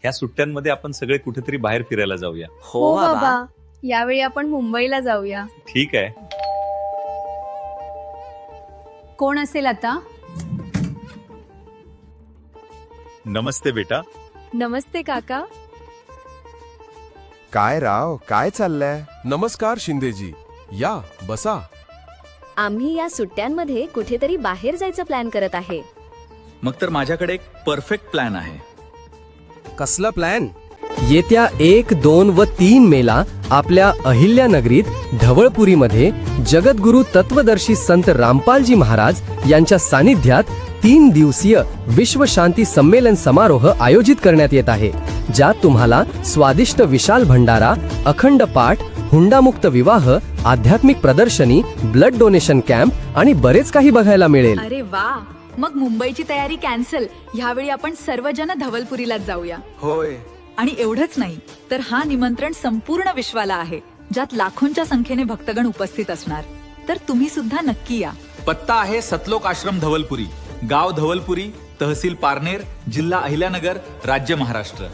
ह्या सुट्ट्यांमध्ये आपण सगळे कुठेतरी बाहेर फिरायला जाऊया. हो बाबा, यावेळी आपण मुंबईला जाऊया. ठीक आहे. कोण असेल आता? नमस्ते बेटा. नमस्ते काका. काय राव, काय चाललंय? नमस्कार शिंदेजी, या बसा. आम्ही या सुट्ट्यांमध्ये कुठेतरी बाहेर जायचं प्लॅन करत आहे. मग तर माझ्याकडे एक परफेक्ट प्लॅन आहे. कसला प्लॅन? येत्या 1, 2 व 3 मेला आपल्या अहिल्यानगरीत ढवळपुरीमध्ये जगद्गुरु तत्वदर्शी संत रामपालजी महाराज यांच्या सानिध्यात 3 दिवसीय विश्व शांती संमेलन समारोह आयोजित करण्यात येत आहे, ज्यात तुम्हाला स्वादिष्ट विशाल भंडारा, अखंड पाठ, हुंडामुक्त विवाह, आध्यात्मिक प्रदर्शनी, ब्लड डोनेशन कॅम्प आणि बरेच काही बघायला मिळेल. अरे वा, मग मुंबईची तयारी कॅन्सल. ह्यावेळी आपण सर्वजण धवलपुरीलाच जाऊया. होय. आणि एवढंच नाही तर हा निमंत्रण संपूर्ण विश्वाला आहे, ज्यात लाखोंच्या संख्येने भक्तगण उपस्थित असणार. तर तुम्ही सुद्धा नक्की या. पत्ता आहे सतलोक आश्रम धवलपुरी, गाव धवलपुरी, तहसील पारनेर, जिल्हा अहिल्यानगर, राज्य महाराष्ट्र.